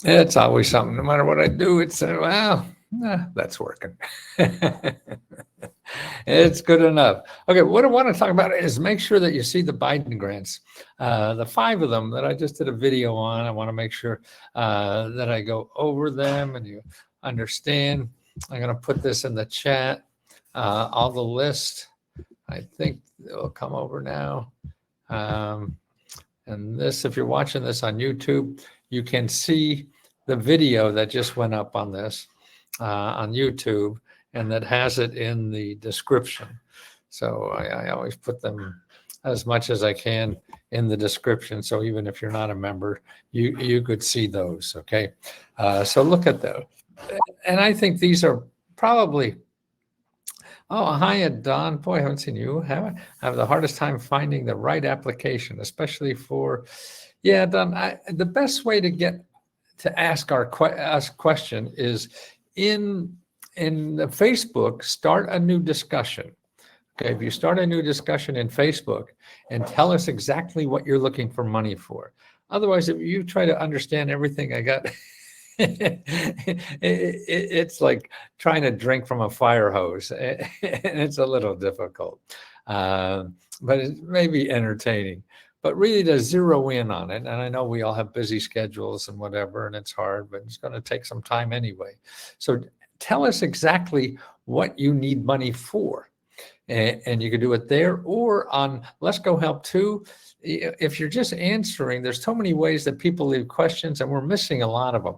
It's always something. No matter what I do, it's well, that's working. It's good enough. Okay, what I want to talk about is make sure that you see the Biden grants, the five of them that I just did a video on. I want to make sure that I go over them and you understand. I'm going to put this in the chat. All the list. I think it'll come over now. Um, and this, if you're watching this on YouTube, you can see the video that just went up on this on YouTube, and that has it in the description. So I always put them as much as I can in the description. So even if you're not a member, you could see those. Okay, so look at those, and I think these are probably. Oh, hi, Don. Boy, I haven't seen you. I have the hardest time finding the right application, especially for, yeah, Don. The best way to get to ask us question is in the Facebook. Start a new discussion. Okay, if you start a new discussion in Facebook and tell us exactly what you're looking for money for. Otherwise, if you try to understand everything I got. It's like trying to drink from a fire hose, and it's a little difficult, but it may be entertaining. But really, to zero in on it, and I know we all have busy schedules and whatever, and it's hard, but it's going to take some time anyway. So tell us exactly what you need money for. And you can do it there or on Let's Go Help Too. If you're just answering, there's so many ways that people leave questions, and we're missing a lot of them.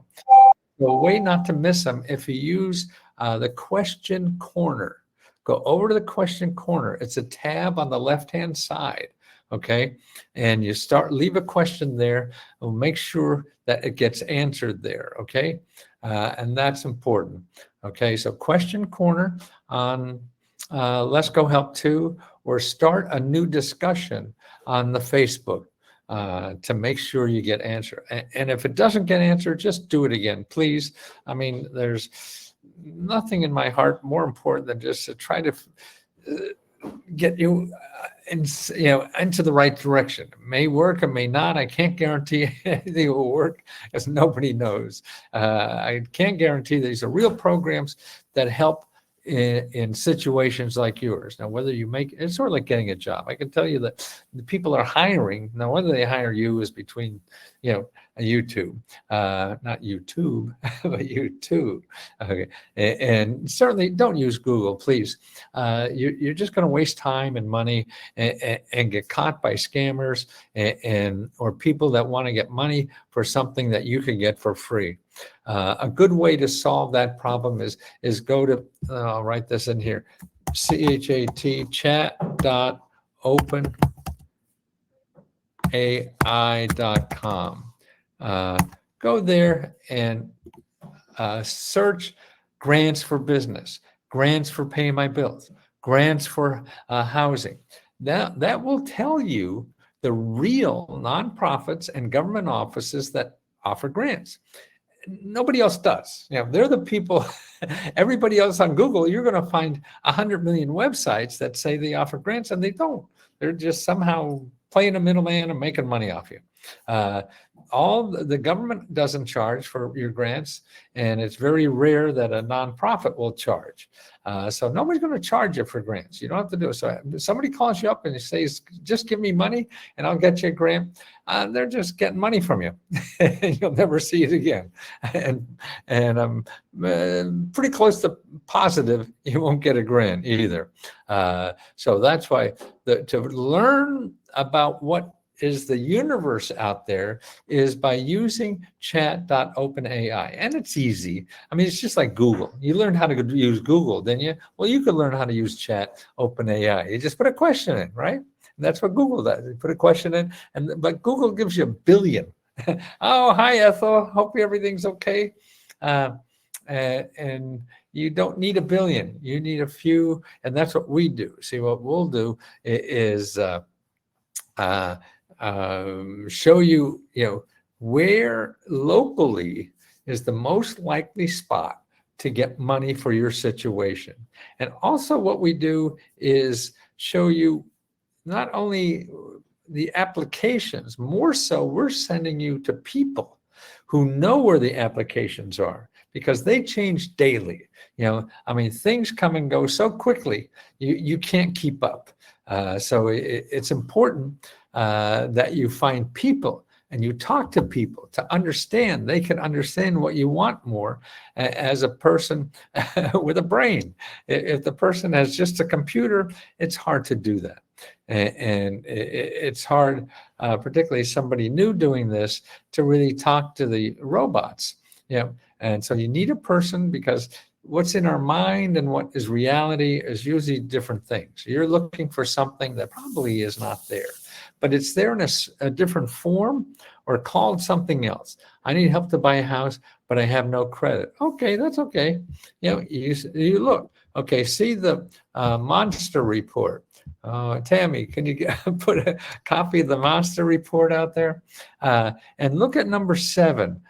So a way not to miss them, if you use the question corner, go over to the question corner. It's a tab on the left-hand side, okay? And you leave a question there, and make sure that it gets answered there, okay? And that's important, okay? So question corner on Let's Go Help Too, or start a new discussion on the Facebook to make sure you get answer. And if it doesn't get answered, just do it again, please. I mean, there's nothing in my heart more important than just to try to get you into the right direction. It may work, it may not. I can't guarantee anything will work, as nobody knows. I can't guarantee these are real programs that help in situations like yours. Now, whether you make it's sort of like getting a job. I can tell you that the people are hiring. Now, whether they hire you is between, YouTube, not YouTube, but YouTube. Okay. And certainly don't use Google, please. You're just going to waste time and money and get caught by scammers or people that want to get money for something that you can get for free. A good way to solve that problem is go to, I'll write this in here, chat.openai.com. Go there and search grants for business, grants for paying my bills, grants for housing. That will tell you the real nonprofits and government offices that offer grants. Nobody else does. They're the people, everybody else on Google, you're going to find 100 million websites that say they offer grants, and they don't. They're just somehow playing a middleman and making money off you. All the government doesn't charge for your grants, and it's very rare that a nonprofit will charge. So nobody's going to charge you for grants. You don't have to do it. So if somebody calls you up and says, just give me money and I'll get you a grant, they're just getting money from you. You'll never see it again. And I'm pretty close to positive you won't get a grant either. So that's why to learn about what is the universe out there is by using chat.openai. And it's easy. I mean, it's just like Google. You learned how to use Google, didn't you? Well, you could learn how to use chat.openai. You just put a question in, right? And that's what Google does. You put a question in, but Google gives you a billion. Oh, hi, Ethel. Hope everything's okay. And you don't need a billion. You need a few, and that's what we do. See, what we'll do is show you, where locally is the most likely spot to get money for your situation. And also what we do is show you not only the applications, more so we're sending you to people who know where the applications are, because they change daily. I mean, things come and go so quickly, you can't keep up. So it's important that you find people and you talk to people to understand. They can understand what you want more as a person with a brain. If the person has just a computer, it's hard to do that. And it's hard, particularly somebody new doing this, to really talk to the robots. And so you need a person, because what's in our mind and what is reality is usually different things. You're looking for something that probably is not there, but it's there in a different form or called something else. I need help to buy a house, but I have no credit. Okay, that's okay. You look. Okay, see the monster report. Tammy, can you put a copy of the monster report out there? And look at number 7,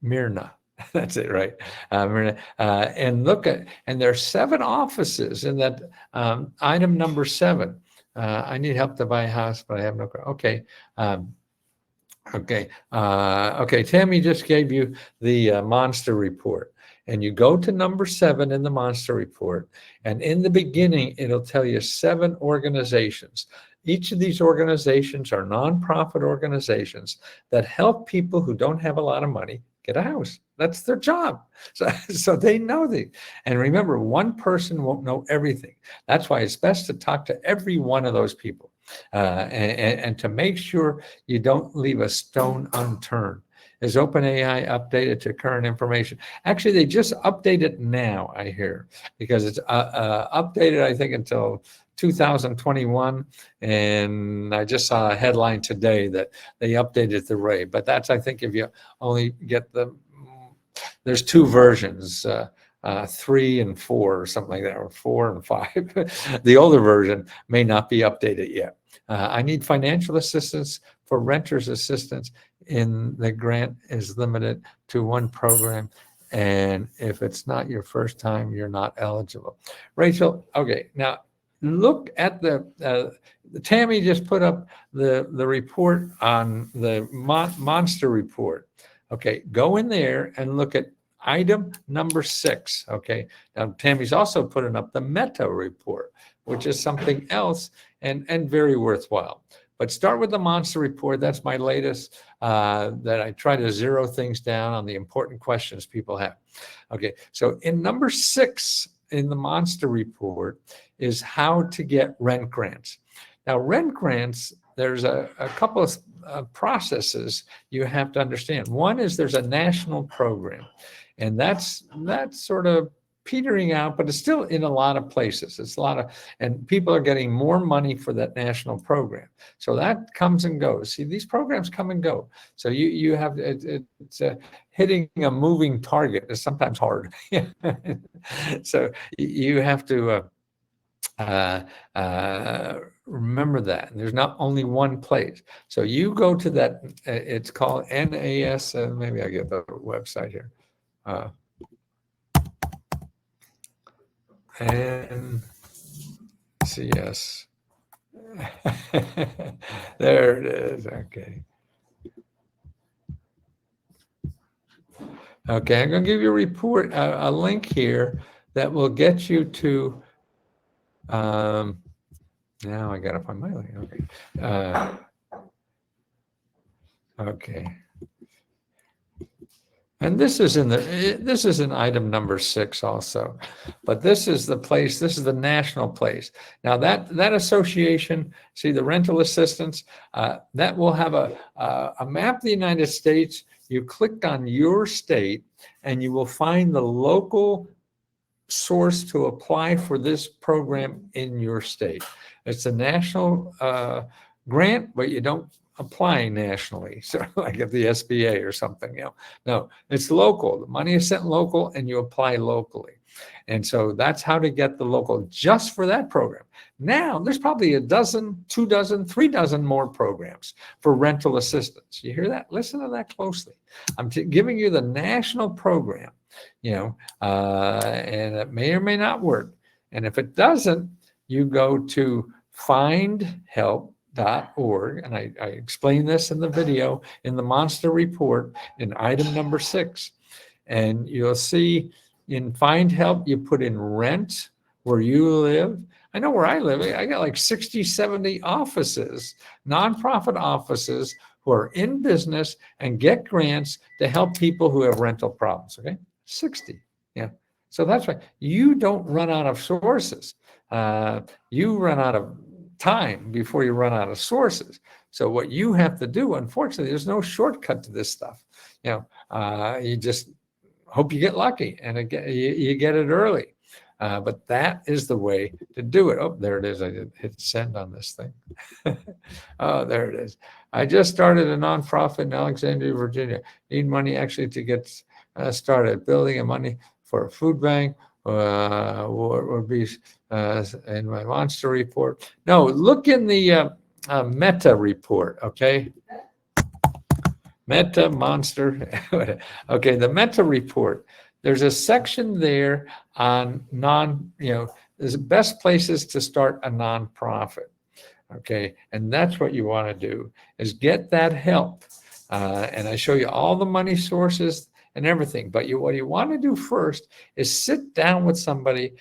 Myrna. That's it, right? And look at, and there's 7 offices in that item number 7. I need help to buy a house, but I have no. Okay. Okay. Tammy just gave you the monster report, and you go to number 7 in the monster report, and in the beginning, it'll tell you 7 organizations. Each of these organizations are nonprofit organizations that help people who don't have a lot of money get a house. That's their job. So they know the. And remember, one person won't know everything. That's why it's best to talk to every one of those people and to make sure you don't leave a stone unturned. Is OpenAI updated to current information? Actually, they just update it now, I hear, because it's updated, I think, until 2021. And I just saw a headline today that they updated the rate. But that's, I think, if you only get there's 2 versions, 3 and 4 or something like that, or 4 and 5. The older version may not be updated yet. I need financial assistance for renters assistance. In the grant is limited to 1 program, and if it's not your first time, you're not eligible. Rachel, okay, now look at the Tammy just put up the report on the monster report. Okay, go in there and look at item number 6. Okay, now Tammy's also putting up the meta report, which is something else and very worthwhile. But start with the monster report. That's my latest, that I try to zero things down on the important questions people have. Okay, so in number 6 in the monster report is how to get rent grants. Now, rent grants, there's a couple of processes you have to understand. One is there's a national program, and that's sort of petering out, but it's still in a lot of places. It's a lot of, and people are getting more money for that national program. So that comes and goes. See, these programs come and go. So you have, it's hitting a moving target is sometimes hard. So you have to remember that. And there's not only one place. So you go to that, it's called NAS, maybe I get the website here. NCS. There it is. Okay. Okay, I'm going to give you a report, a link here that will get you to. Now I got to find my link. Okay. Okay. And this is in item number 6 also, but this is the place. This is the national place. Now that association, see the rental assistance, that will have a map of the United States. You click on your state, and you will find the local source to apply for this program in your state. It's a national grant, but you don't apply nationally, so like at the SBA or something. No, it's local. The money is sent local, and you apply locally. And so that's how to get the local just for that program. Now there's probably a dozen, 2 dozen, 3 dozen more programs for rental assistance. You hear that? Listen to that closely. I'm giving you the national program, and it may or may not work. And if it doesn't, you go to findhelp.gov and I explain this in the video in the monster report in item number 6. And you'll see in find help, you put in rent, where you live. I know where I live. I got like 60, 70 offices, nonprofit offices who are in business and get grants to help people who have rental problems. Okay, 60. Yeah. So that's right. You don't run out of sources. You run out of time before you run out of sources. So what you have to do, unfortunately, there's no shortcut to this stuff. You just hope you get lucky and you get it early. But that is the way to do it. Oh, there it is. I did hit send on this thing. Oh, there it is. I just started a nonprofit in Alexandria, Virginia. Need money actually to get started. Building a money for a food bank would be in my monster report. No, look in the meta report, okay? Meta monster. Okay, the meta report. There's a section there on there's the best places to start a nonprofit. Okay, and that's what you want to do is get that help. And I show you all the money sources and everything. But what you want to do first is sit down with somebody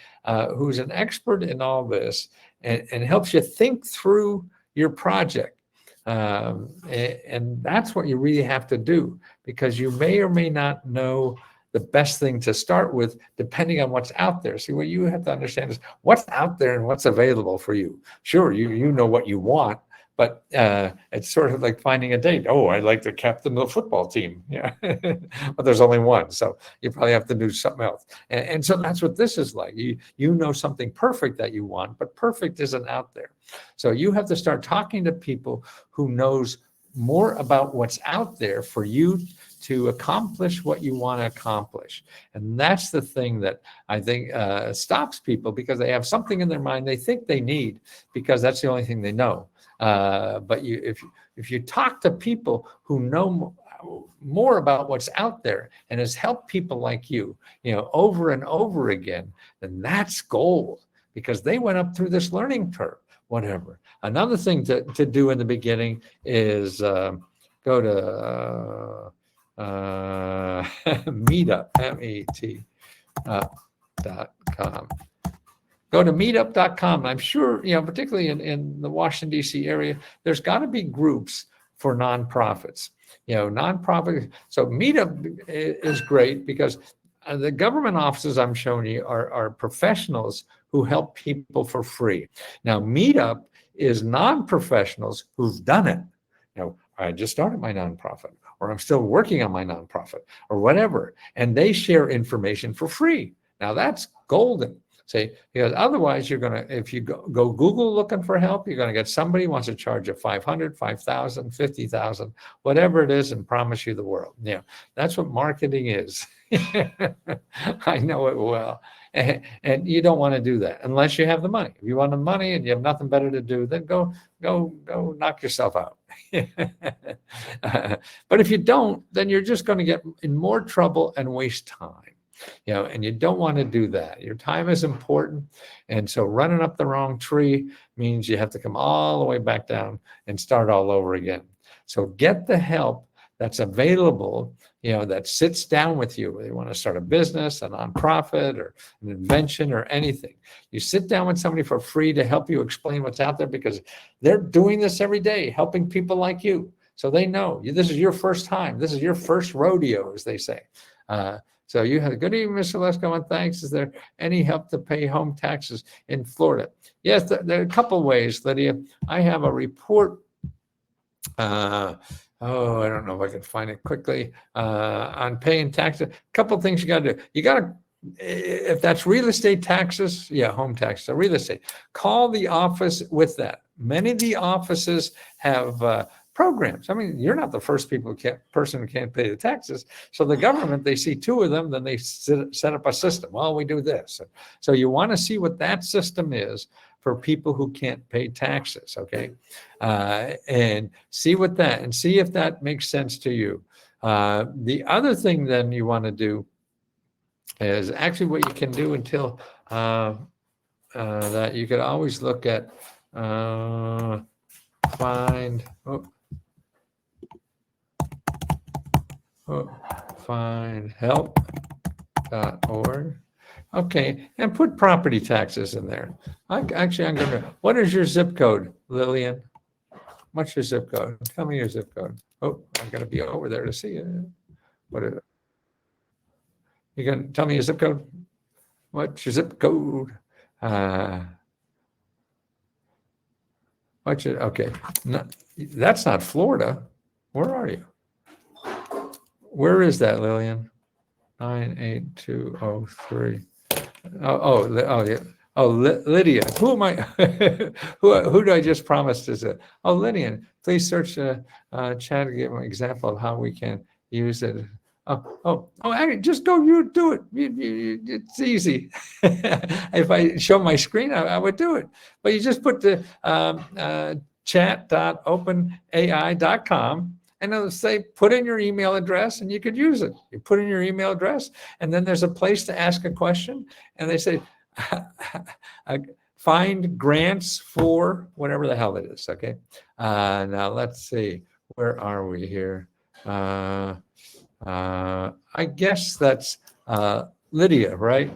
who's an expert in all this and helps you think through your project. And that's what you really have to do, because you may or may not know the best thing to start with, depending on what's out there. See, what you have to understand is what's out there and what's available for you. Sure, you know what you want, but it's sort of like finding a date. Oh, I'd like to captain the football team. Yeah, but there's only one, so you probably have to do something else. And so that's what this is like. You know something perfect that you want, but perfect isn't out there. So you have to start talking to people who knows more about what's out there for you to accomplish what you want to accomplish. And that's the thing that I think stops people, because they have something in their mind they think they need, because that's the only thing they know. But if you talk to people who know more about what's out there and has helped people like you over and over again, then that's gold, because they went up through this learning curve. Whatever. Another thing to do in the beginning is go to meetup, meetup.com. Go to meetup.com. I'm sure, particularly in the Washington, D.C. area, there's got to be groups for nonprofits. Nonprofit. So Meetup is great, because the government offices I'm showing you are professionals who help people for free. Now, Meetup is non-professionals who've done it. I just started my nonprofit, or I'm still working on my nonprofit, or whatever, and they share information for free. Now, that's golden. See, because otherwise you're going to, if you go Google looking for help, you're going to get somebody who wants to charge you $500, $5,000, $50,000, whatever it is, and promise you the world. That's what marketing is. I know it well. And you don't want to do that unless you have the money. If you want the money and you have nothing better to do, then go knock yourself out. But if you don't, then you're just going to get in more trouble and waste time. And you don't want to do that. Your time is important. And so running up the wrong tree means you have to come all the way back down and start all over again. So get the help that's available, that sits down with you. Whether you want to start a business, a nonprofit, or an invention, or anything. You sit down with somebody for free to help you explain what's out there, because they're doing this every day, helping people like you. So they know this is your first time. This is your first rodeo, as they say. So you have, good evening, Mr. Lesko, and thanks. Is there any help to pay home taxes in Florida? Yes, there are a couple ways, Lydia. I have a report. I don't know if I can find it quickly on paying taxes. A couple things you got to do. You got to, if that's real estate taxes, home taxes, real estate, call the office with that. Many of the offices have programs. I mean, you're not the first person who can't pay the taxes. So the government, they see two of them, then they set up a system. Well, we do this. So you want to see what that system is for people who can't pay taxes, okay? And see what that, and see if that makes sense to you. The other thing then you want to do is actually what you can do until that you could always look at, find, find help.org. Okay, and put property taxes in there. Actually, I'm going to, what is your zip code, Lillian? What's your zip code? Tell me your zip code. Oh, I'm going to be over there to see it. What is it? You going to tell me your zip code? What's your zip code? What's it? Okay, no, that's not Florida. Where are you? Where is that, Lillian? 98203. Yeah. Oh, Lydia. Who am I? who do I just promise is it? Oh, Lydia. Please search chat to give an example of how we can use it. Annie, just go. You do it. It's easy. If I show my screen, I would do it. But you just put the chat.openai.com. And it'll say, put in your email address and you could use it. You put in your email address and then there's a place to ask a question. And they say, find grants for whatever the hell it is, okay? Now let's see, where are we here? I guess that's Lydia, right?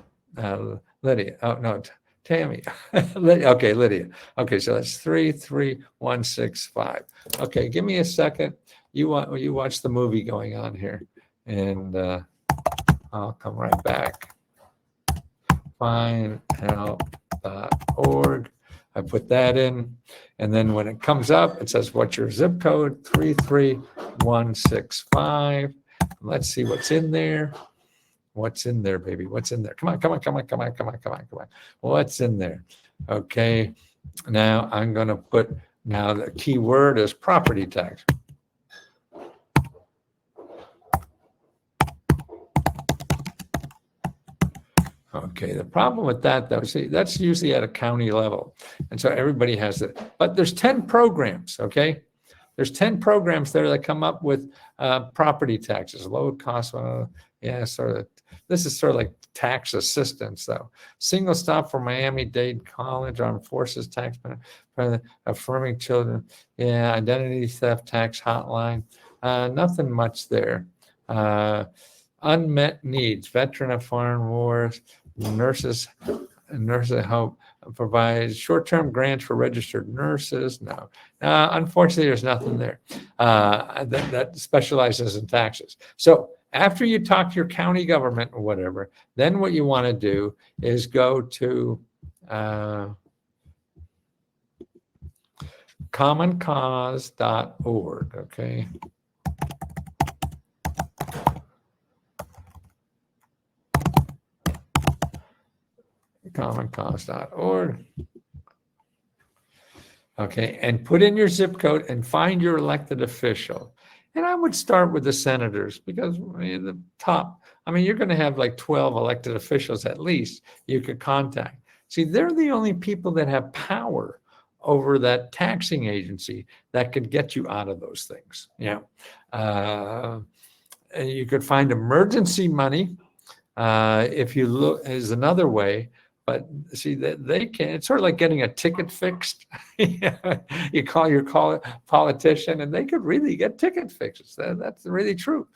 Lydia, oh no, Tammy. Okay, Lydia. Okay, so that's 33165. Okay, give me a second. You watch the movie going on here, and I'll come right back. Findhelp.org. I put that in, and then when it comes up, it says, "What's your zip code?" 33165. Let's see what's in there. What's in there, baby? What's in there? Come on. What's in there? Okay. Now I'm going to put, now the key word is property tax. Okay, the problem with that, though, see, that's usually at a county level. And so everybody has it. But there's 10 programs, okay? There's 10 programs there that come up with property taxes, low cost. Yeah, sort of. This is sort of like tax assistance, though. Single stop for Miami-Dade College, Armed Forces tax, affirming children. Yeah, identity theft tax hotline. Nothing much there. Unmet needs, veteran of foreign wars, nurses help provide short-term grants for registered nurses. No, unfortunately, there's nothing there that specializes in taxes. So after you talk to your county government or whatever, then what you want to do is go to commoncause.org, okay? commoncause.org. Okay, and put in your zip code and find your elected official. And I would start with the senators because the top, you're going to have like 12 elected officials at least you could contact. See, they're the only people that have power over that taxing agency that could get you out of those things. Yeah. And you could find emergency money if you look, is another way. But see, they can, it's sort of like getting a ticket fixed. You call your politician and they could really get ticket fixes. That's really true.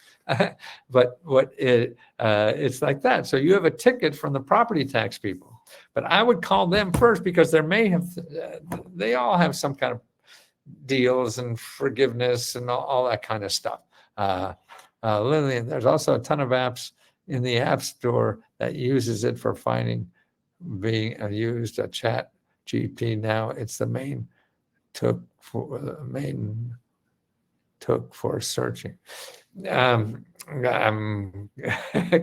But it's like that. So you have a ticket from the property tax people. But I would call them first because they all have some kind of deals and forgiveness and all that kind of stuff. Lillian, there's also a ton of apps in the App Store that uses it for finding, being used a chat GP. Now it's the main took for searching. I'm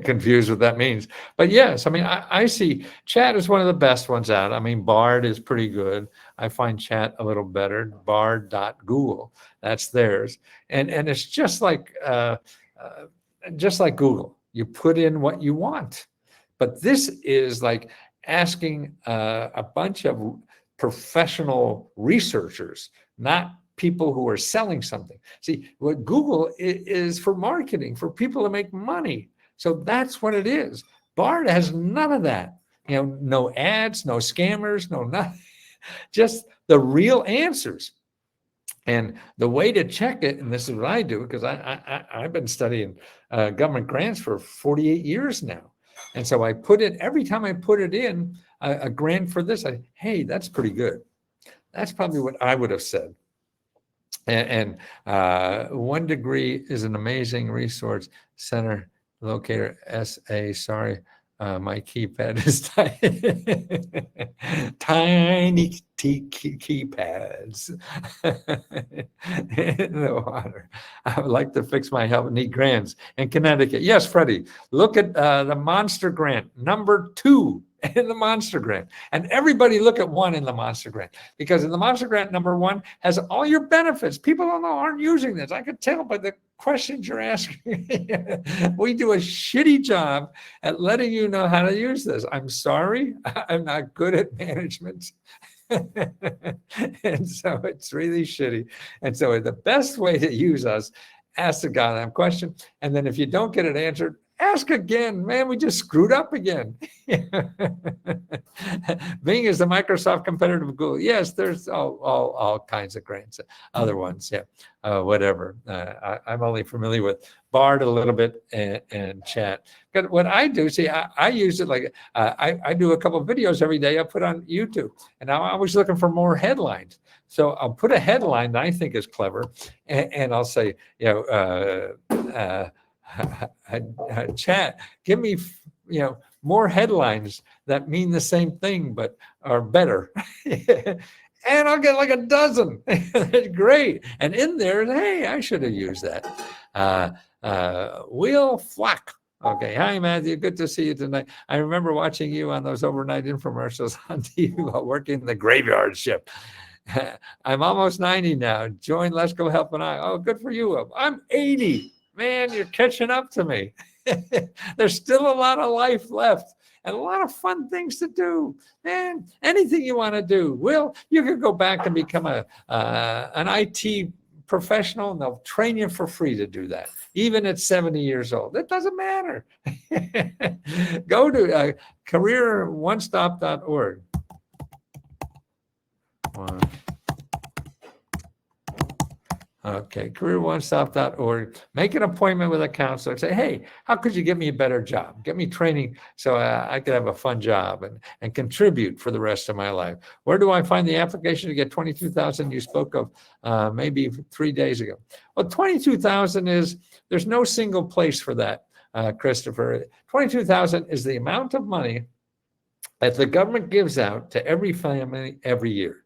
confused what that means, but yes, I see chat is one of the best ones out. Bard is pretty good. I find chat a little better. Bard.google, that's theirs, and it's just like Google. You put in what you want, but this is like asking a bunch of professional researchers, not people who are selling something. See, what Google is for marketing, for people to make money. So that's what it is. Bard has none of that. No ads, no scammers, no nothing. Just the real answers. And the way to check it, and this is what I do, because I've been studying government grants for 48 years now. And so I put it, every time I put it in, a grant for this, hey, that's pretty good. That's probably what I would have said. And One Degree is an amazing resource center locator, SA, sorry. My keypad is tiny keypads in the water. I would like to fix my help need grants in Connecticut. Yes, Freddie, look at the Monster Grant, number 2 in the Monster Grant. And everybody look at 1 in the Monster Grant, because in the Monster Grant, number 1 has all your benefits. People don't know, aren't using this. I could tell by the questions you're asking. We do a shitty job at letting you know how to use this. I'm sorry, I'm not good at management. And so it's really shitty. And so the best way to use us, ask the goddamn question. And then if you don't get it answered, ask again. Man, we just screwed up again. Bing is the Microsoft competitor of Google. Yes, there's all kinds of grants, other ones, yeah, whatever. I'm only familiar with Bard a little bit and Chat. But what I do, see, I use it like I do a couple of videos every day I put on YouTube, and I'm always looking for more headlines. So I'll put a headline that I think is clever, and I'll say, Chat, give me, more headlines that mean the same thing but are better. And I'll get like a dozen. That's great. And in there, hey, I should have used that. Will Flock. Okay. Hi, Matthew. Good to see you tonight. I remember watching you on those overnight infomercials on TV while working the graveyard shift. I'm almost 90 now. Join Let's Go Help an Eye. Oh, good for you. I'm 80. Man, you're catching up to me. There's still a lot of life left and a lot of fun things to do. Man, anything you want to do. Will, you can go back and become an IT professional, and they'll train you for free to do that, even at 70 years old. It doesn't matter. Go to careeronestop.org. Okay, careeronestop.org. Make an appointment with a counselor. Say, hey, how could you get me a better job? Get me training so I could have a fun job and contribute for the rest of my life. Where do I find the application to get 22,000 you spoke of maybe 3 days ago? Well, 22,000 is, there's no single place for that, Christopher. 22,000 is the amount of money that the government gives out to every family every year.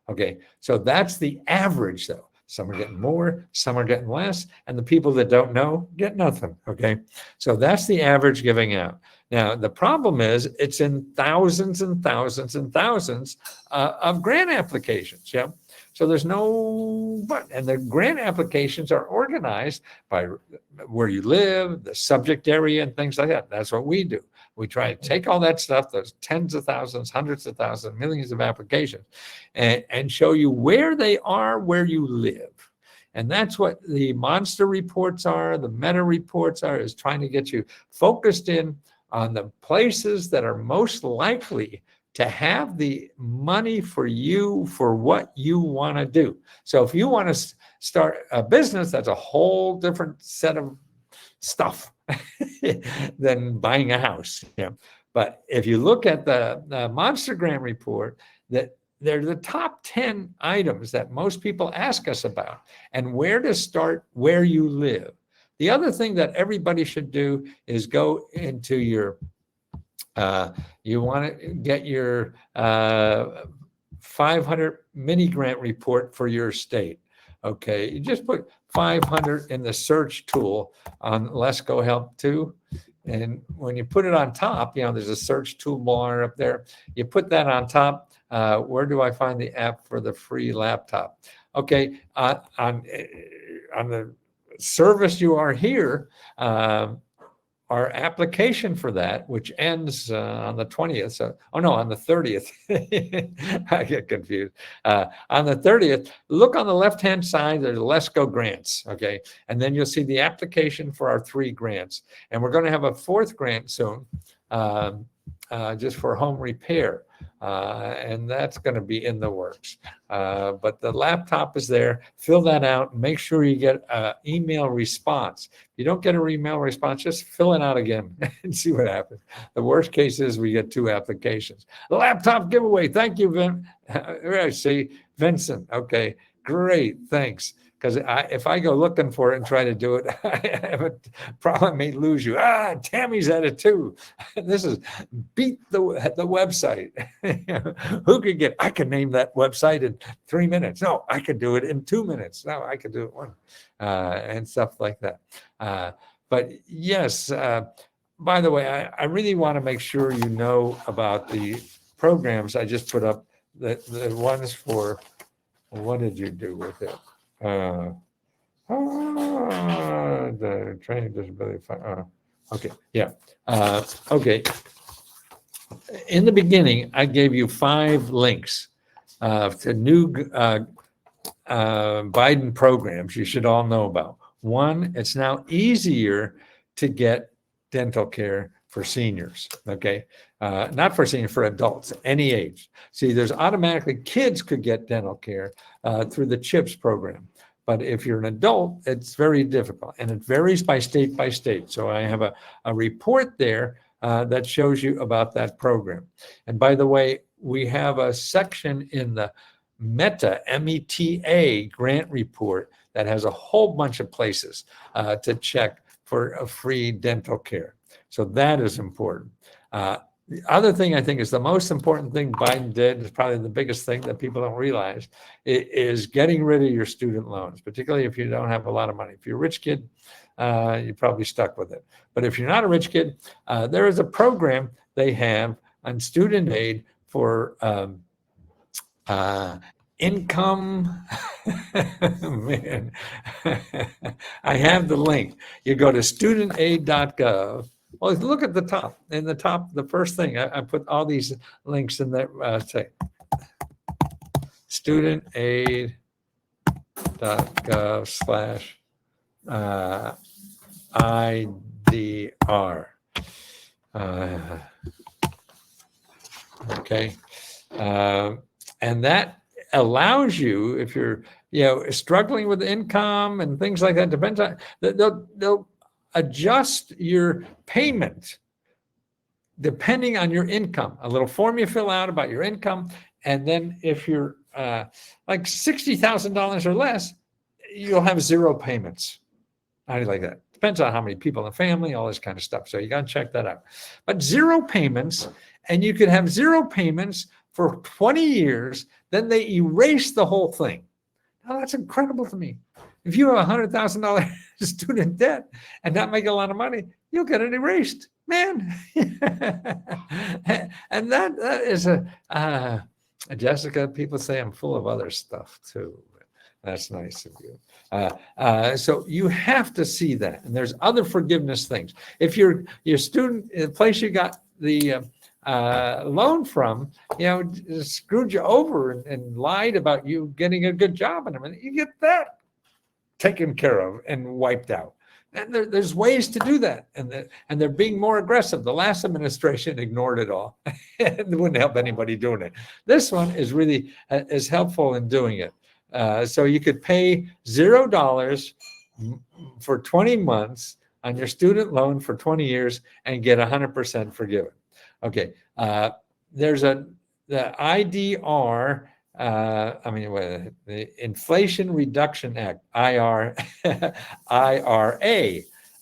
Okay, so that's the average though. Some are getting more, some are getting less, and the people that don't know get nothing, okay? So that's the average giving out. Now, the problem is it's in thousands and thousands and thousands of grant applications, yeah? So there's no, and the grant applications are organized by where you live, the subject area, and things like that. That's what we do. We try to take all that stuff, those tens of thousands, hundreds of thousands, millions of applications, and show you where they are, where you live. And that's what the monster reports are, the meta reports are, is trying to get you focused in on the places that are most likely to have the money for you for what you want to do. So if you want to start a business, that's a whole different set of stuff than buying a house. Yeah. But if you look at the Monster Grant report, that they're the top 10 items that most people ask us about, and where to start where you live. The other thing that everybody should do is go into your, you want to get your 500 mini grant report for your state. Okay, you just put 500 in the search tool on Let's Go Help 2. And when you put it on top, there's a search toolbar up there. You put that on top. Where do I find the app for the free laptop? Okay, on the service you are here, our application for that, which ends on the 20th. So, on the 30th. I get confused. On the 30th, look on the left-hand side, there's Let's Go Grants, okay? And then you'll see the application for our 3 grants. And we're going to have a 4th grant soon, just for home repair. and that's going to be in the works. But the laptop is there. Fill that out and make sure you get an email response. If you don't get an email response, just fill it out again and see what happens. The worst case is we get 2 applications. Laptop giveaway. Thank you, Vin. I see Vincent. Okay, great. Thanks. Because if I go looking for it and try to do it, I have a problem. I may lose you. Tammy's at it too. This is beat the website. Who could get? I can name that website in 3 minutes. No, I could do it in 2 minutes. No, I could do it one, and stuff like that. But yes, by the way, I really want to make sure you know about the programs I just put up. The ones for, what did you do with it? The training disability. Okay, yeah. Okay. In the beginning, I gave you 5 links to new Biden programs you should all know about. One, it's now easier to get dental care for seniors, okay? Not for seniors, for adults, any age. See, there's automatically, kids could get dental care through the CHIPS program. But if you're an adult, it's very difficult, and it varies by state by state. So I have a report there that shows you about that program. And by the way, we have a section in the META, M-E-T-A grant report that has a whole bunch of places to check for a free dental care. So that is important. The other thing I think is the most important thing Biden did, is probably the biggest thing that people don't realize, is getting rid of your student loans, particularly if you don't have a lot of money. If you're a rich kid, you're probably stuck with it. But if you're not a rich kid, there is a program they have on student aid for income. Man, I have the link. You go to studentaid.gov. Well, look at the top. In the top, the first thing, I put all these links in there. Say studentaid.gov/IDR. Okay. And that allows you, if you're struggling with income and things like that, depends on, they'll adjust your payment depending on your income. A little form you fill out about your income, and then if you're like $60,000 or less, you'll have 0 payments. How do you like that? Depends on how many people in the family, all this kind of stuff. So you got to check that out. But 0 payments, and you could have 0 payments for 20 years, then they erase the whole thing. Now, that's incredible to me. If you have $100,000 student debt and not make a lot of money, you'll get it erased, man. And that is Jessica, people say I'm full of other stuff too. That's nice of you. So you have to see that. And there's other forgiveness things. If your student, the place you got the loan from, screwed you over and lied about you getting a good job and everything, you get that taken care of and wiped out. And there's ways to do that, and they're being more aggressive. The last administration ignored it all and wouldn't help anybody doing it. This one is really is helpful in doing it. So you could pay $0 for 20 months on your student loan for 20 years and get 100% forgiven. Okay, there's the IDR. The Inflation Reduction Act, IRA,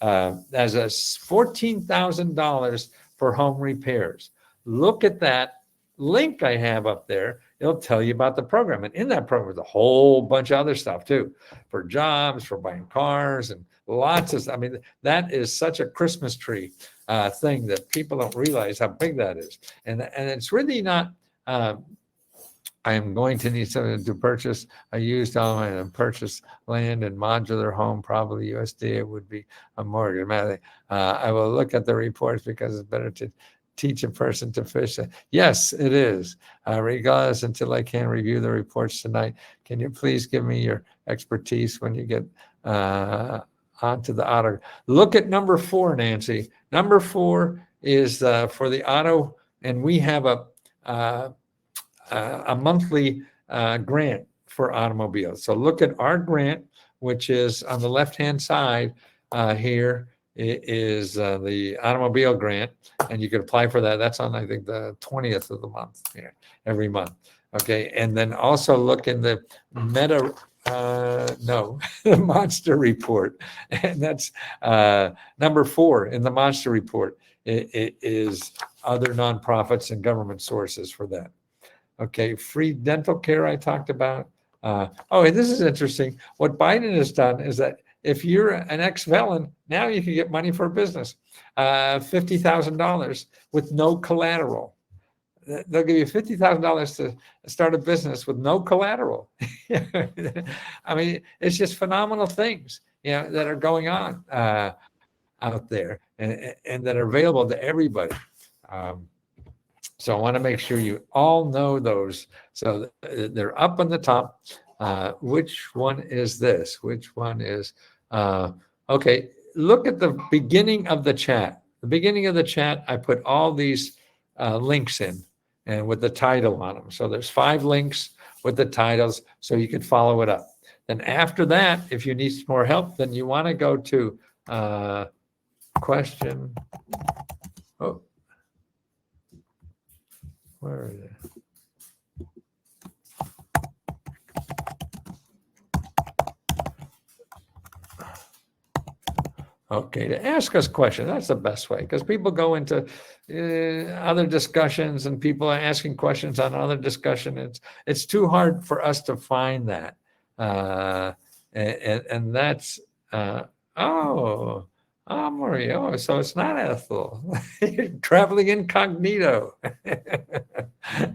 as a $14,000 for home repairs. Look at that link I have up there. It'll tell you about the program. And in that program, there's a whole bunch of other stuff too, for jobs, for buying cars, and lots of stuff. I mean, that is such a Christmas tree thing that people don't realize how big that is. And it's really not, I am going to need something to purchase a used home and purchase land and modular home, probably USD. It would be a mortgage. I will look at the reports because it's better to teach a person to fish. Yes, it is. Regardless, until I can review the reports tonight, can you please give me your expertise when you get onto the auto? Look at number 4, Nancy. Number 4 is for the auto, and we have a a monthly grant for automobiles. So look at our grant, which is on the left-hand side here. It is the automobile grant, and you can apply for that. That's on, I think, the 20th of the month, every month. Okay, and then also look in the meta, no, the monster report, and that's number 4 in the monster report. It is other nonprofits and government sources for that. Okay, free dental care I talked about. Oh, and this is interesting. What Biden has done is that if you're an ex-felon, now you can get money for a business, $50,000 with no collateral. They'll give you $50,000 to start a business with no collateral. I mean, it's just phenomenal things, that are going on out there and that are available to everybody. So I want to make sure you all know those. So they're up on the top. Which one is this? Which one is, okay, look at the beginning of the chat. The beginning of the chat, I put all these links in and with the title on them. So there's 5 links with the titles so you can follow it up. Then after that, if you need some more help, then you want to go to question. Oh, where is it? Okay, to ask us questions, that's the best way, because people go into other discussions and people are asking questions on other discussion. It's too hard for us to find that. And that's, Mario, so it's not Ethel. You're traveling incognito.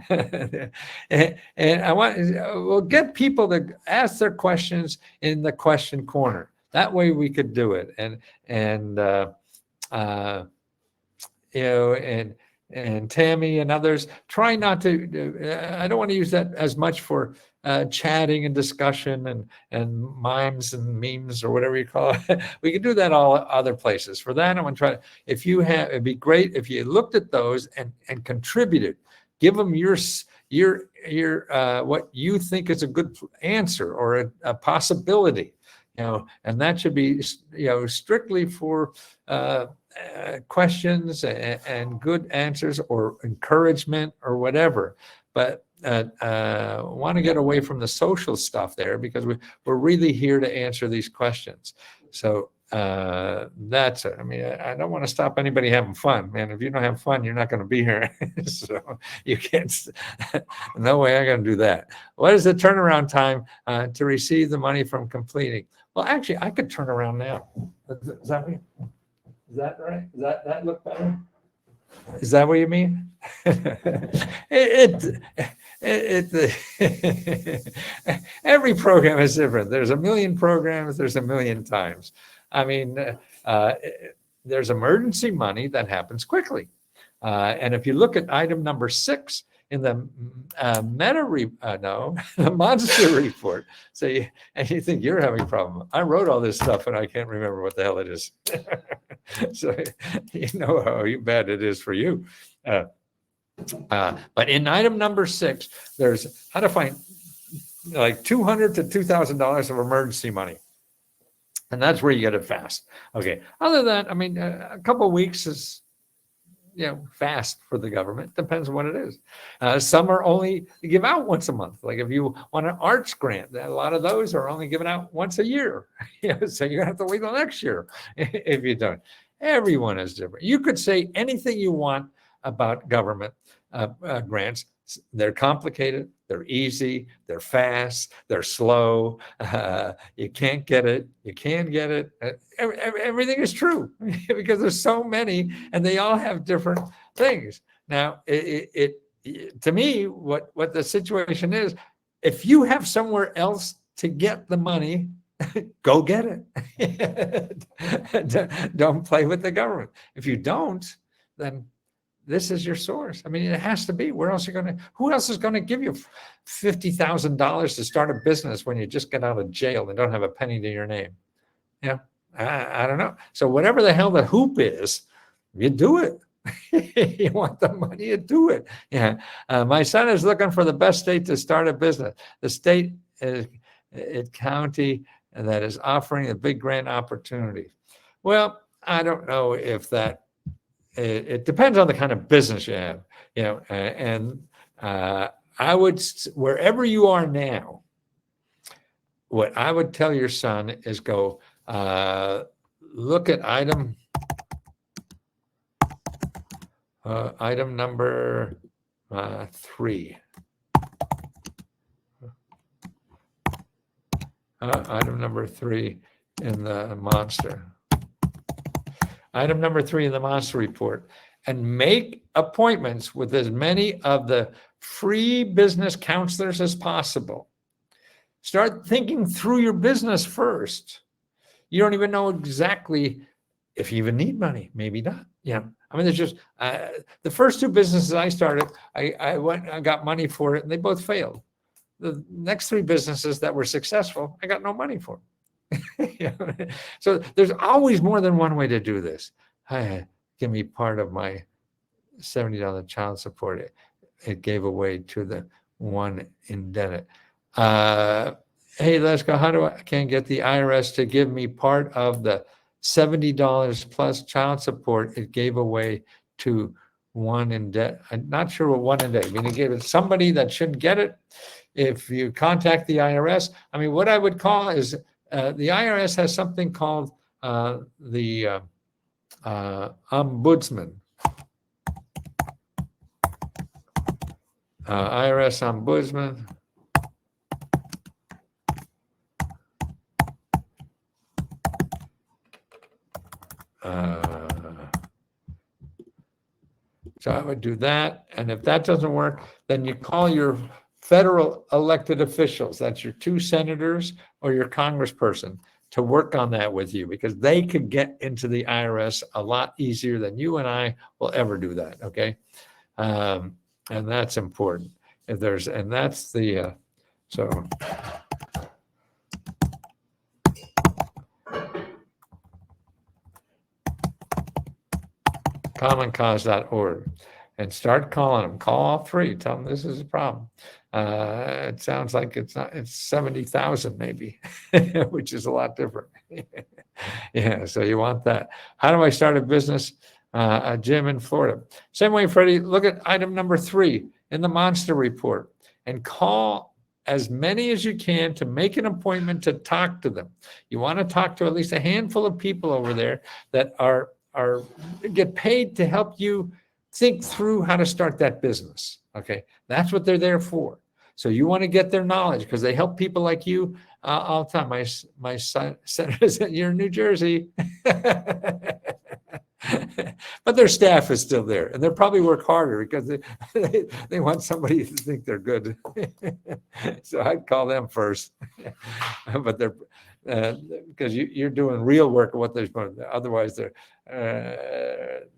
and we'll get people to ask their questions in the question corner. That way we could do it. And Tammy and others, try not to, I don't want to use that as much for chatting and discussion and mimes and memes or whatever you call it. We can do that all other places. For that, I want to try, it'd be great if you looked at those and contributed. Give them your what you think is a good answer or a possibility. And that should be, strictly for questions and good answers or encouragement or whatever. But want to get away from the social stuff there, because we're really here to answer these questions. So that's it. I mean, I don't want to stop anybody having fun, man. If you don't have fun, you're not going to be here. So you can't, no way I'm going to do that. What is the turnaround time to receive the money from completing? Well, actually, I could turn around now. Is that right? Does that look better? Is that what you mean? Every program is different. There's a million programs. There's a million times. I mean, there's emergency money that happens quickly. And if you look at item number 6 in the the monster report, and you think you're having a problem. I wrote all this stuff and I can't remember what the hell it is. So you know how bad it is for you. But in item number 6, there's how to find like $200 to $2,000 of emergency money. And that's where you get it fast. Okay. Other than that, I mean, a couple of weeks is, fast for the government. Depends on what it is. Some are only give out once a month. Like if you want an arts grant, a lot of those are only given out once a year. So you're gonna have to wait till next year if you don't. Everyone is different. You could say anything you want about government grants. They're complicated. They're easy. They're fast. They're slow. You can't get it. You can get it. Everything is true because there's so many, and they all have different things. Now, to me, what the situation is, if you have somewhere else to get the money, go get it. Don't play with the government. If you don't, then this is your source. I mean, it has to be. Who else is going to give you $50,000 to start a business when you just get out of jail and don't have a penny to your name? I don't know. So whatever the hell the hoop is, you do it. You want the money to do it. Yeah. My son is looking for the best state to start a business. The state is county that is offering a big grant opportunity. Well, I don't know if that. It depends on the kind of business you have, and I would, wherever you are now, what I would tell your son is go look at item number 3. Item number 3 in the monster. Item number 3 in the monster report, and make appointments with as many of the free business counselors as possible. Start thinking through your business first. You don't even know exactly if you even need money, maybe not. I mean, there's just the first 2 businesses I started, I got money for it, and they both failed. The next 3 businesses that were successful, I got no money for. So there's always more than one way to do this. Give me part of my $70 child support. It gave away to the one indebted. Hey, let's go. I can't get the IRS to give me part of the $70 plus child support it gave away to one in debt. I'm not sure what one in debt. I mean, it gave it somebody that shouldn't get it. If you contact the IRS, I mean, what I would call is the IRS has something called the ombudsman. IRS ombudsman. So I would do that. And if that doesn't work, then you call your federal elected officials. That's your 2 senators or your congressperson to work on that with you, because they could get into the IRS a lot easier than you and I will ever do that. Okay. And that's important. And that's the, so. commoncause.org and start calling them. Call all 3. Tell them this is a problem. It sounds like it's 70,000 maybe, which is a lot different. Yeah, so you want that. How do I start a business? A gym in Florida. Same way, Freddie, look at item number 3 in the monster report and call as many as you can to make an appointment to talk to them. You want to talk to at least a handful of people over there that are get paid to help you think through how to start that business. Okay, that's what they're there for. So you want to get their knowledge because they help people like you all the time. My son is you're in New Jersey, but their staff is still there, and they'll probably work harder because they want somebody to think they're good. So I'd call them first, but they're because you're doing real work of what they're supposed to. Otherwise, they're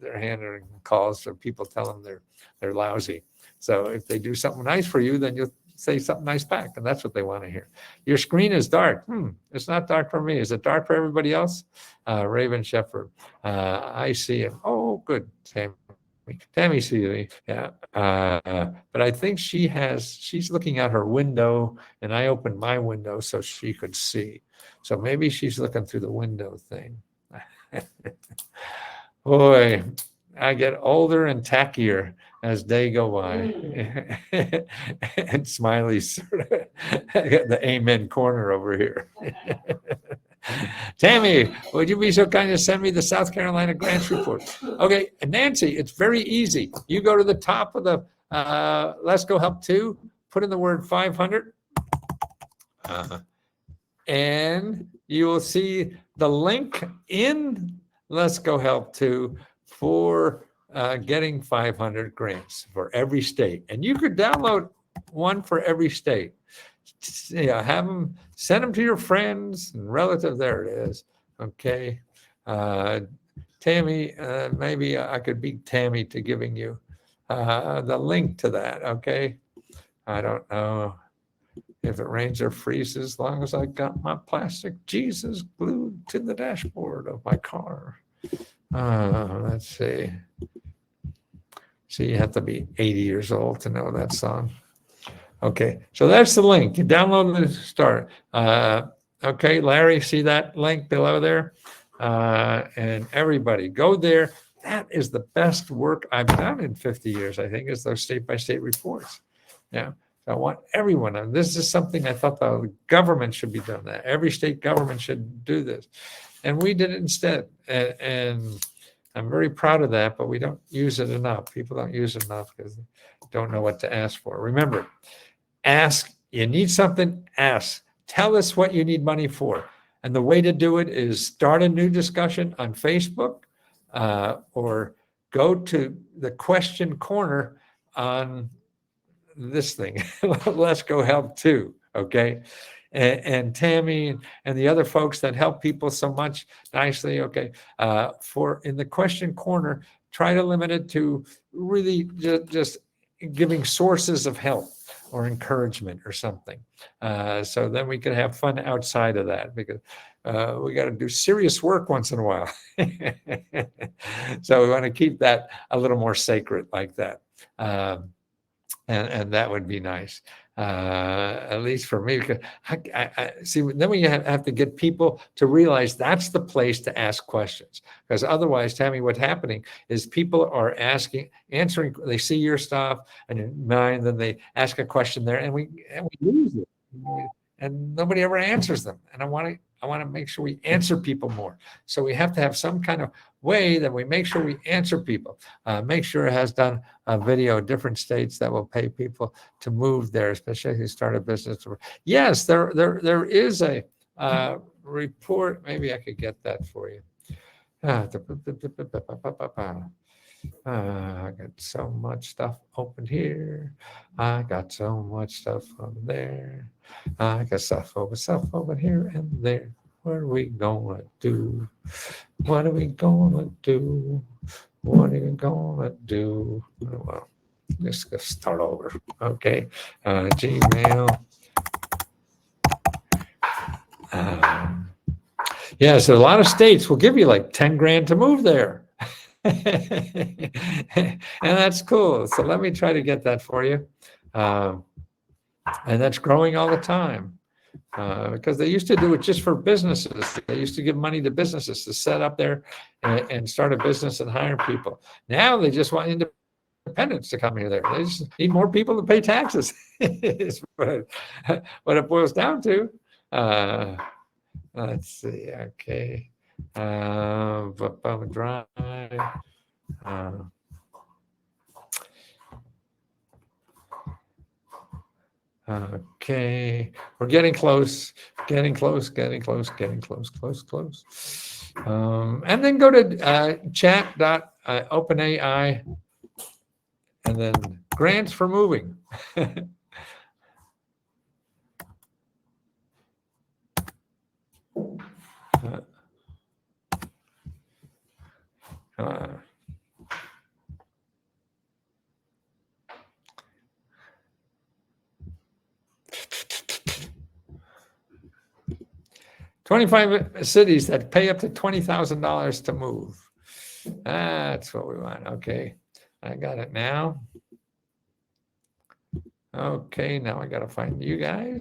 handling calls for people telling them they're lousy. So if they do something nice for you, then you'll say something nice back, and that's what they want to hear. Your screen is dark. It's not dark for me. Is it dark for everybody else? Raven Shepherd. I see it. Oh, good. Tammy sees me. Yeah. But I think she's looking out her window, and I opened my window so she could see. So maybe she's looking through the window thing. Boy, I get older and tackier as day go by. And Smiley's sort of the amen corner over here. Tammy, would you be so kind to send me the South Carolina grants report? Okay, and Nancy, it's very easy. You go to the top of the Let's Go Help 2, put in the word 500, and you will see the link in Let's Go Help 2 for getting 500 grants for every state. And you could download one for every state. Yeah, have them, send them to your friends and relatives. There it is. Okay. Tammy, maybe I could beat Tammy to giving you the link to that. Okay. I don't know if it rains or freezes, as long as I got my plastic Jesus glued to the dashboard of my car. Let's see. So you have to be 80 years old to know that song. Okay, so that's the link. You download the start. Okay, Larry, see that link below there? And everybody go there. That is the best work I've done in 50 years, I think, is those state-by-state reports. Yeah, so I want everyone, and this is something I thought the government should be doing that. Every state government should do this. And we did it instead. And I'm very proud of that, but we don't use it enough. People don't use it enough because they don't know what to ask for. Remember, ask. You need something, ask. Tell us what you need money for. And the way to do it is start a new discussion on Facebook, or go to the question corner on this thing. Let's Go Help Too. Okay. And Tammy and the other folks that help people so much nicely. Okay. For in the question corner, try to limit it to really just giving sources of help or encouragement or something. So then we can have fun outside of that, because we got to do serious work once in a while. So we want to keep that a little more sacred like that. And that would be nice, at least for me. Because I see, then we have to get people to realize that's the place to ask questions. Because otherwise, Tammy, what's happening is people are answering. They see your stuff and in mine, then they ask a question there, and we lose it, and nobody ever answers them. And I want to make sure we answer people more. So we have to have some kind of way that we make sure we answer people. Make sure it has done a video, different states that will pay people to move there, especially if you start a business. Yes, there is a report. Maybe I could get that for you. I got so much stuff open here. I got so much stuff over there. I got stuff over here and there. What are we gonna do? What are we gonna do? What are we gonna do? Oh, well, let's go start over. Okay. Gmail. Yeah, so a lot of states will give you like 10 grand to move there. And that's cool. So let me try to get that for you. And that's growing all the time. Because they used to do it just for businesses. They used to give money to businesses to set up there and start a business and hire people. Now they just want independents to come here there. They just need more people to pay taxes. Is what it boils down to. Let's see. Okay. Drive. Okay, we're getting close. Close. And then go to chat.openai and then grants for moving. $25 cities that pay up to $20,000 to move. That's what we want. Okay, I got it now. Okay, now I got to find you guys.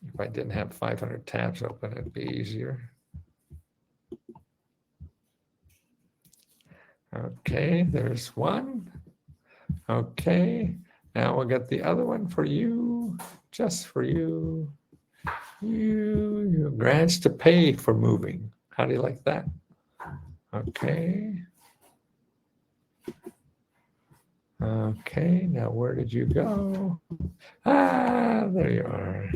If I didn't have 500 tabs open, it'd be easier. Okay, there's one. Okay, now we'll get the other one for you, just for you. You grants to pay for moving. How do you like that? Okay. Okay, now where did you go? Ah, there you are.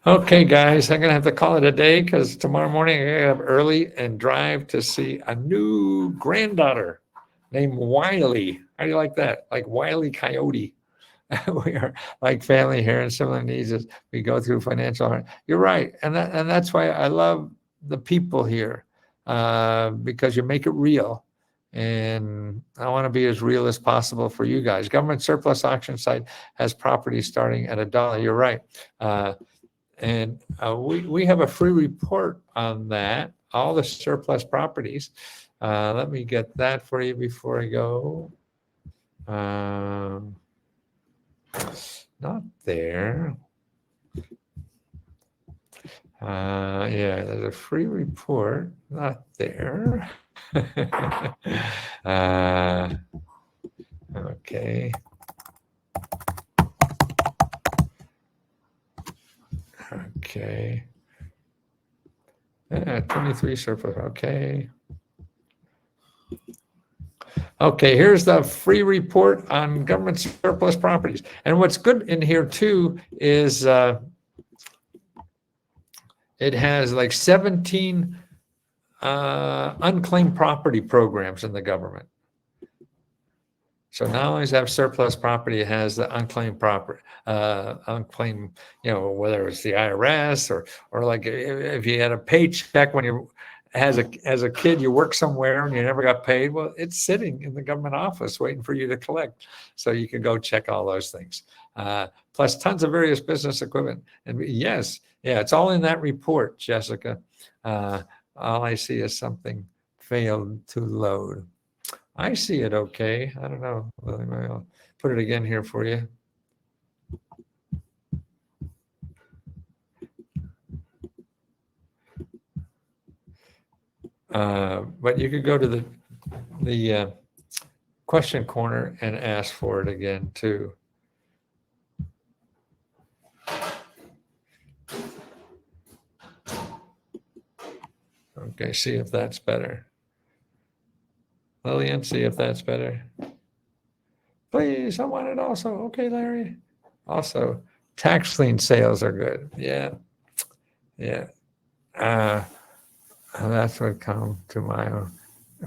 Okay, guys, I'm going to have to call it a day because tomorrow morning I got to get up early and drive to see a new granddaughter named Wiley. How do you like that? Like Wiley Coyote. We are like family here, and similar needs as we go through financial. You're right, and that's why I love the people here, because you make it real. And I want to be as real as possible for you guys. Government surplus auction site has property starting at $1. You're right. And we have a free report on that, all the surplus properties. Let me get that for you before I go. Not there. Yeah, there's a free report, not there. Okay. Okay. 23 surplus. Okay. Okay, here's the free report on government surplus properties. And what's good in here too is it has like 17 unclaimed property programs in the government. So not only does it have surplus property, it has the unclaimed property, unclaimed, whether it's the IRS or like if you had a paycheck when you as a kid, you work somewhere and you never got paid. Well, it's sitting in the government office waiting for you to collect. So you can go check all those things. Plus tons of various business equipment. And yes, yeah, it's all in that report, Jessica. All I see is something failed to load. I see it okay. I don't know. I'll put it again here for you. But you could go to the question corner and ask for it again too. Okay, see if that's better. Lillian, see if that's better. Please, I want it also. Okay, Larry. Also, tax lien sales are good. Yeah. Yeah. That's what come to mind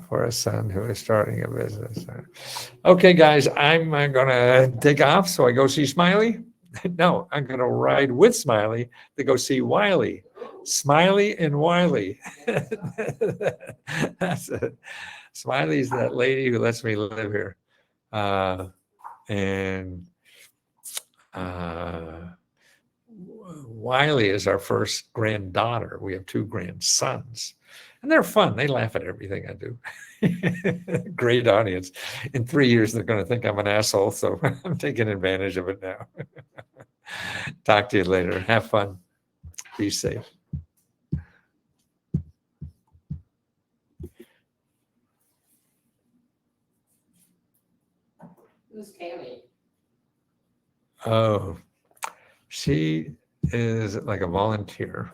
for a son who is starting a business. Okay, guys, I'm going to take off. So I go see Smiley. No, I'm going to ride with Smiley to go see Wiley. Smiley and Wiley. That's it. Smiley's that lady who lets me live here. And Wiley is our first granddaughter. We have 2 grandsons. And they're fun. They laugh at everything I do. Great audience. In 3 years, they're going to think I'm an asshole. So I'm taking advantage of it now. Talk to you later. Have fun. Be safe. Who's Cammy? Oh, she is like a volunteer